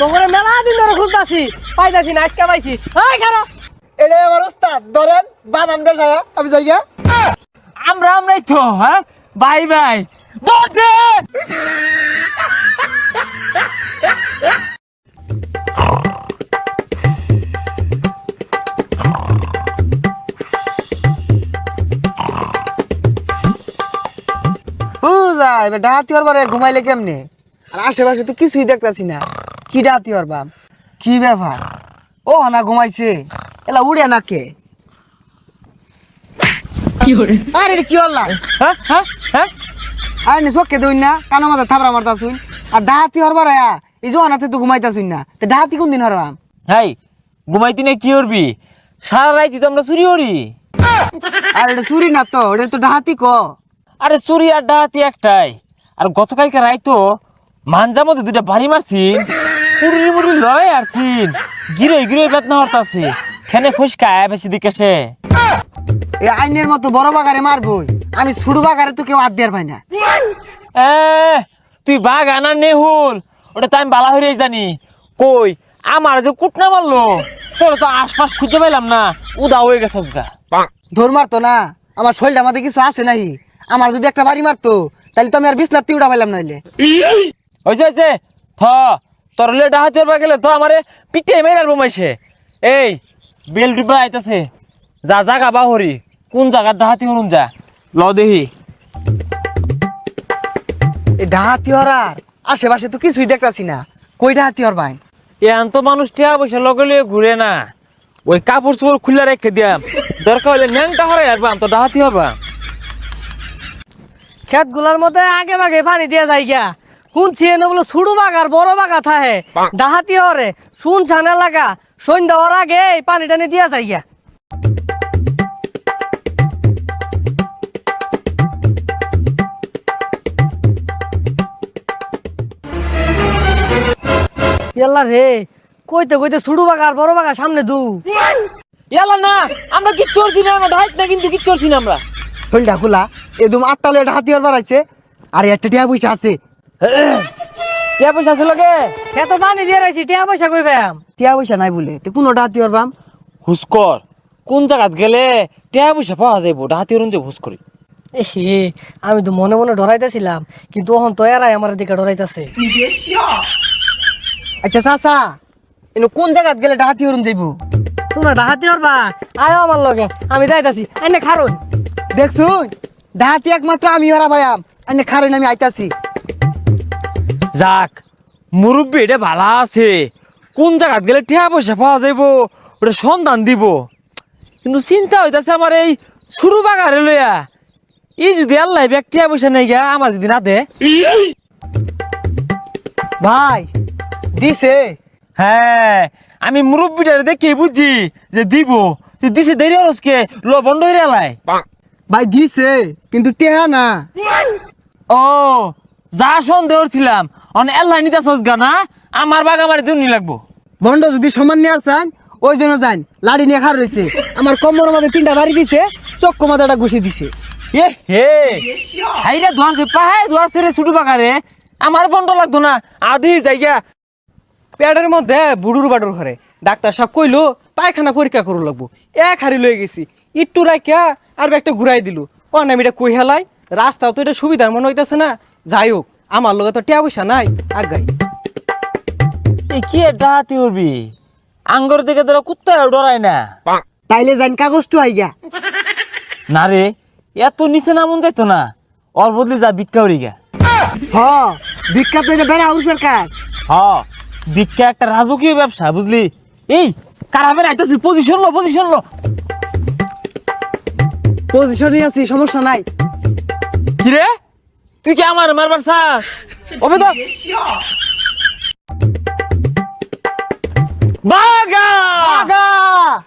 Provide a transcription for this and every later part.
তোমরা মেলা দিন ধরে খুঁজতাছি, পাইতাছি না, আজকে পাইছি। এই খারাপ, এটা আমার ওস্তাদ, ধরেন বাদাম বেসায়া আমি যাই গা। আমরাই তো, হ্যাঁ বাই বাই দে। বুঝা এবার ডাহাতি হওয়ার পরে ঘুমাইলে কেমনে? আর আশেপাশে তো কিছুই দেখতাছি না, কি ডাহাতি হওয়ার বাপ, কি ব্যাপার? ও না ঘুমাইছে, এলা উড়ে না কে? আরে এটা কি হল্লা? হ্যাঁ হ্যাঁ হ্যাঁ আরে নে চোখে দই না, কানা মাথা থাবড়া মারতাছুন। আর ডাহাতি হওয়ার পরে এই জোহানাতে তো ঘুমাইতাছুন না, তো ডাহাতি কোন দিন হরবাম? হাই ঘুমাইতি না কি করবি? সারা রাইতি তো আমরা চুরি করি। আর এটা চুরি না তো, এটা তো ডাহাতি ক। আরে চুরি আর ডাহাতি একটাই। আর গতকালকে রাইতো মানজার মধ্যে দুইটা বাড়ি মারছিন, পুরি মুড়ি লড়াই আরছিন, গিরে গিরে বেদনা হরতাছে, খেনে ফুসকা বেশি দিকে সে। এই আইনের মতো বড় বাগারে মারবই, আমি ছোট বাগারে তো কেউ হাত দেওয়ার পাই না। এ তুই বাঘ আনা নেহুল, ওটা তো আমি বালা হয়ে জানি। কই আমার যে কুটনা মারলো, তোর তো আশপাশ খুঁজে পাইলাম না, উদা হয়ে গেছে গা। ধর মারতো না, আমার শরীরটা মাঝে কিছু আছে নাই। আমার যদি একটা বাড়ি মারতো তাহলে তো আমি আর বিছনার তিউড়া পাইলাম নাইলে। হয়েছে থ তোর লে ডাহাতি হরবা গেলে তো আমারে পিঠে মেরার বোমাইছে। এই বেল ডিব্বা আইতাছে, যা জাগা বাহরি কোন জায়গার ডাহাতি হরুন যা ল দেহি। এই ডাহাতি হরার আশেপাশে তো কিছুই দেখতাছি না, কই ডাহাতি হর ভাই? এখন তো মানুষ টিয়া পয়সা লগে লগে ঘুরে না, ওই কাপড় চোপড় খুলে রেখে দিয়াম, দরকার হলে ন্যাংটা হরাই হারবাম তো ডাহাতি হরবা। ক্ষেত গুলার মধ্যে আগে ভাগে পানি দিয়া যায় গিয়া। শুনছি এনে বলে ছোট বাগার বড় বাগা থাহে, ডাহাতি হরে শুন ছানা লাগা, সন্ধ্যা হওয়ার আগে এই পানি টানি দিয়া যায় গিয়া। ইয়াল্লা রে, কইতে কইতে ছোট বাগার বড় বাগা সামনে দু। ইয়ালা না আমরা কিচ্ছু করছি না, আমরা ডাহাত না কিন্তু কিচ্ছু করছি না আমরা। শরীরটা খোলা, একদম আটটালে ডাহাতি হর বাড়াইছে। আর একটা টিয়া পয়সা আছে, টিয়া পয়সা আছে লগে? খেত পানি দিয়ে রাখছি, টিয়া পয়সা কই পাম? টিয়া পয়সা নাই বলে তো কোনো ডাহাতি হর বাম? হুসকর কোন জায়গাত গেলে টিয়া পয়সা পাওয়া যাইব, ডাহাতি হরুন যে হুস করি। এহে, আমি তো মনে মনে ডরাইতেছিলাম, কিন্তু ওহন তো এরাই আমার দিকে ডরাইতেছে। আচ্ছা চাচা, এনে কোন জায়গাত গেলে ডাহাতি হরুন যাইবো? তোমরা ডাহাতি হরবা, আয়ো আমার লগে, আমি যাইতাছি। আইনে খারুন দেখছুন, ডাহাতি একমাত্র আমি হরা ভাইয়াম, এনে খারেন আমি আইতাছি। যাক মুরব্বী এটা ভালা আছে, কোন জায়গাত গেলে টিয়া পয়সা পাওয়া যাইব ওটা সন্ধান দিব। কিন্তু চিন্তা হইতাছে আমার এই শুরু বাগারে লইয়া, এই যদি আল্লাহ ব্যাগ টিয়া পয়সা নেই গা আমার যদি না দে। ভাই দিছে? হ্যাঁ আমি মুরব্বীটারে দেখে বুঝছি যে দিব, তুই দিছে দেরি হরসকে ল বন্ধ হইরে আলাই। ভাই দিছে, কিন্তু টেহা না। ও যা সন্দেহ ছিলাম অন আল্লাহ নিতে সস গা না, আমার বাগ আমার দুনি লাগবো। বন্ড যদি সমান নিয়ে আসছেন ওই জন্য যান, লাড়ি নিয়ে খার রয়েছে। আমার কোমরের মধ্যে 3টা বাড়ি দিছে, চক্কু মাথাটা ঘুষি দিছে। এ হে হাইরে ধোয়াছে পাহাড় ধোয়াছে রে ছুটু বাগারে, আমার বন্ধ লাগতো না আদি জায়গা। পেটের মধ্যে বুড়ুর বাডুর ঘরে ডাক্তার সব কইলো পায়খানা পরীক্ষা করু লাগবো। এক হাড়ি লয়ে গেছি, একটু রাখিয়া আর একটা ঘুরাই দিল। ও না আমি এটা কই হেলাই, রাস্তাও তো এটা সুবিধার মনে হইতেছে না। যাই হোক, আমার লগে তো টিয়া পয়সা নাই, আগাই। এ কি ডাহাতি করবি? আঙ্গর দিকে তোরা কুত্তা ডরায় না। তাইলে যান কাগজটু আইগা। না রে এত নিচে নামুন যাইতো না, ওর বদলে যা ভিক্ষা করি গা। হ, বিখ্যাত এটা বেড়া উর্ফের কাজ। হ ভিক্ষা একটা রাজকীয় ব্যবসা বুঝলি। এই কারাবের আইতাছি, পজিশন লো পজিশন লো। পজিশনে আছি, সমস্যা নাই। কি রে তুই কি আমার মারবার চাস? ওবে তো বাগা বাগা,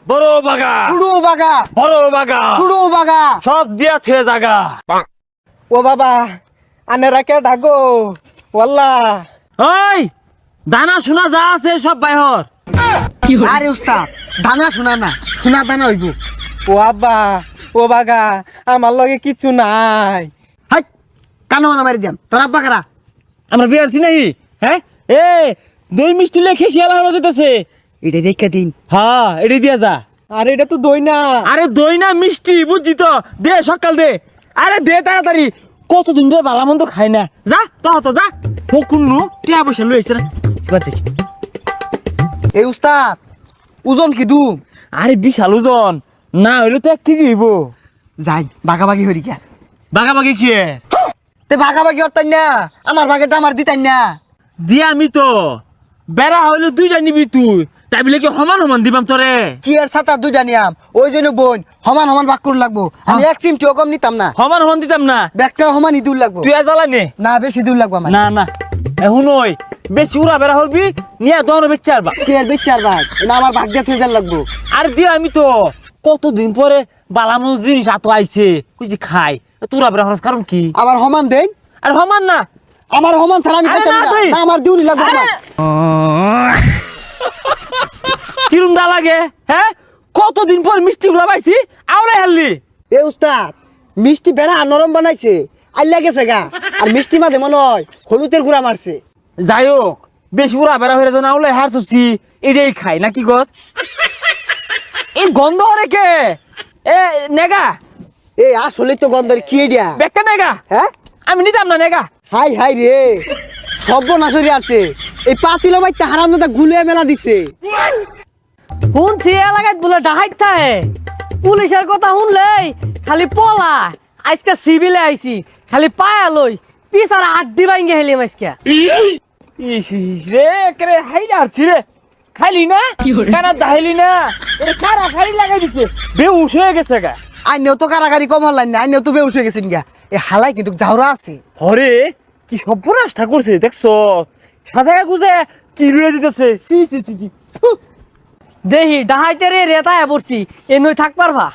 বড় বাগা, ছুড়ু বাগা, বড় বাগা, ছুড়ু বাগা। সব দিয়া ছুঁয়ে জাগা। ও বাবা, আনে রাখে ডাকো ওয়াল্লা। ওই দানা শোনা যা আছে সব বাইহর। আরে উস্তাদ, দানা শোনা না, শোনা দানা হইব। ও আব্বা, ও বাগা, আমার লগে কিচ্ছু নাই। হাই, কানো না মারি দিয়াম। তোর আব্বা কারা? আমরা বিয়ারছি নাকি? হ্যাঁ এ দই মিষ্টি লেখে শিয়ালা হলো যেতেছে। এটা রেখে দিন। হ্যাঁ এটাই দিয়া যা। আরে এটা তো দই না। আরে দই না মিষ্টি বুঝছি তো, দে সকাল দে। আরে দে তাড়াতাড়ি, কতদিন ধরে ভালো মন্দ খাই না। যা তো যা, ফকুন্নু টিয়া পয়সা লই আইছে না বাচ্চা। এই উস্তাদ ওজন কি দুম? আরে বিশাল ওজন, না হইলে তো 1 কেজি হইব। যাই ভাগাভাগি হরি গা। বাগাবাগি কি তে ভাগাভাগি হরতাই না, আমার ভাগেটা আমার দিতাই না। দিয়া আমি তো বেড়া হইলে 2টা নিবি তুই, তাই বলে কি সমান সমান দিবাম তোরে? কি এর সাথে দুইটা নিয়াম, ওই জন্য বোন সমান সমান ভাগ করে লাগবো। আমি 1 চিমটিও কম নিতাম না, সমান সমান দিতাম না। ব্যাগটা সমানই দূর লাগবো। তুই জ্বালা নে। না বেশি দূর লাগবো আমার। না না এখন ওই বেশি উড়া বেড়া হরবি নিয়ে দোনো বেচার বা। কি এর বিচার ভাই, না আমার ভাগ দিয়ে থই যার লাগবো। আর দিয়া আমি তো কতদিন পরে বালামো জিনিস আতো আইছে কইছি খাই, তোরা বেড়া হরস কারণ কি? আমার সমান দেন, আর সমান না, আমার সমান ছাড়া আমি আরে খাইতাম না না। তুই। না আমার দিউনি লাগবো আমার। কিরম দা লাগে হ্যাঁ? কতদিন পর মিষ্টি গুলা পাইছি আওলাই হারলি। এ উস্তাদ মিষ্টি বেড়া নরম বানাইছে, আইলা গেছে গা। আর মিষ্টি মাঝে মনে হয় হলুদের গুঁড়া মারছে। যাই হোক বেশি উড়া বেড়া হয়ে যেন আওলাই হারছি এটাই খাই নাকি গছ? এই গন্ধ হরে কে এ নেগা এ আসলে তো গন্ধের কি এটা? বেকা নেগা, হ্যাঁ আমি নিতাম না নেগা। হাই হাই রে, সর্বনাশরি আছে। এই পাতিল বাইতে হারাম দাদা গুলিয়ে মেলা দিছে। শুনছি এলাকায় বলে ডাহাইত থাকে, পুলিশের কথা শুনলেই খালি পলা। আজকে সিভিলে আইছি, খালি পায়া লই পিছার আড্ডি ভাঙ্গে হেলি আজকে। ইস রে করে হাইলা আরছি রে, খাইলি না কানা দাইলি না, এ কারা খালি লাগাই দিছে, বেউস হয়ে গেছে গা। আইনেও তো কারাগারি কম হলাইন না, আইনেও তো বেউস হয়ে গেছেন গা। এ হালাই কিন্তু জাউরা আছে। হরে কি সর্বনাশটা করছে দেখছ, সাজায় গুজে কি লুয়ে দিতেছে। সি সি সি সি দেহি ডাহাইতে রে রেতায় পড়ছি, এ নই থাক পারবা?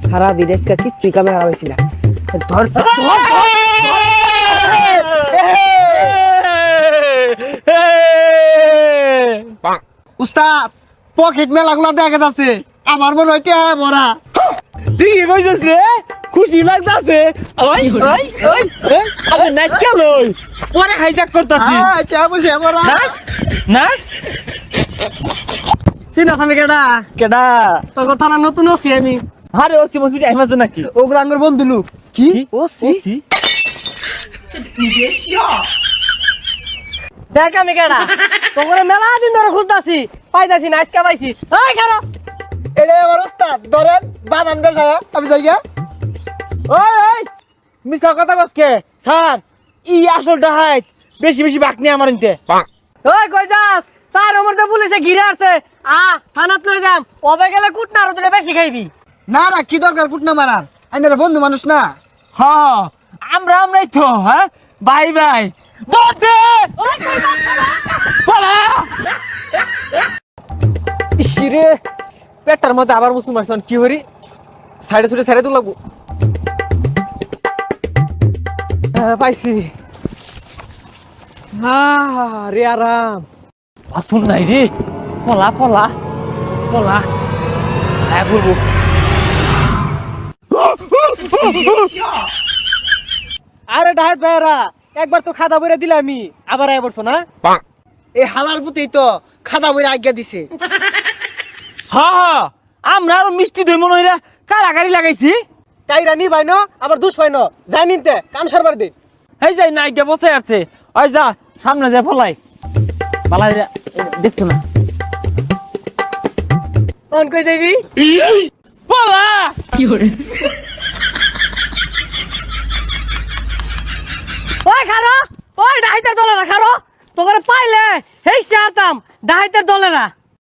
সারা দিন আজকে কিচ্ছুই কামে হারা হয়েছি না। ধর উস্তাদ পকেট মেলা গুলা দেখা যাচ্ছে, আমার মনে হয় টিয়া ভরা। ঠিকই কইছিস রে, খুশি লাগতাছে। ওই ওই ওই আরে নাচা লই পরে হাইজাক করতাছি। টিয়া বসে ভরা। নাচ নাচ চিনাস আমি কেডা? কেডা? তোর কথা না নতুন আছি আমি। আরে ওসি মসি টাইম আছে নাকি? ওগুলো আঙ্গুর বন্ধু লোক। কি ওসি দেখ আমি কেডা, তোর মেলা দিন ধরে খুঁজতাছি, পাইতাছি না, আজকে পাইছি। এই খারাপ এটা আমার উস্তাদ, ধরেন বানান বেসায়া আমি যাই গা। ওই ওই মিছা কথা কসকে স্যার, ই আসল ডাহাইত বেশি বেশি বাক নিয়ে আমার নিতে। ওই কই যাস? স্যার আমার তো পুলিশে ঘিরে আসছে, থানাত লই যাম। ওবে গেলে কুট না, আরো তোরে বেশি খাইবি। না না কি দরকার কুটনা মারার, আইনারা বন্ধু মানুষ না। হ্যাঁ আমরাই তো হ্যাঁ বাই বাই দৌড়তে পালা। ইসিরে পেটার মধ্যে আবার মুসলিম মারছন, কি হরি সাইডে ছুটে সাইডে তো লাগবো। পাইছি। রে আরাম। আসুন নাই রে, পলা পলা পলা হ্যাঁ করবো। আরে ডাহাত ভাইরা, একবার তো খাদা বইরা দিলে আমি, আবার আয় বলছো না? এই হালার পুতেই তো খাদা বইরা আজ্ঞা দিছে। হ্যাঁ আমরা আরো মিষ্টি দই মনে হইরা কারাগারি লাগাইছি। টাইরা নি ভাই ন, আবার দুষ হয় ন, যাই নিতে কাম সারবার দে। এই যাই না আইগা বসে আছে, ওই যা সামনে যা ফলাই পালাই দেখতো না। কোন কই যাবি? পলা কি করে? ওই খারো, ওই ডাহাইতের দলে না খারো, তোকে পাইলে হেই চাতাম ডাহাইতের দলে না।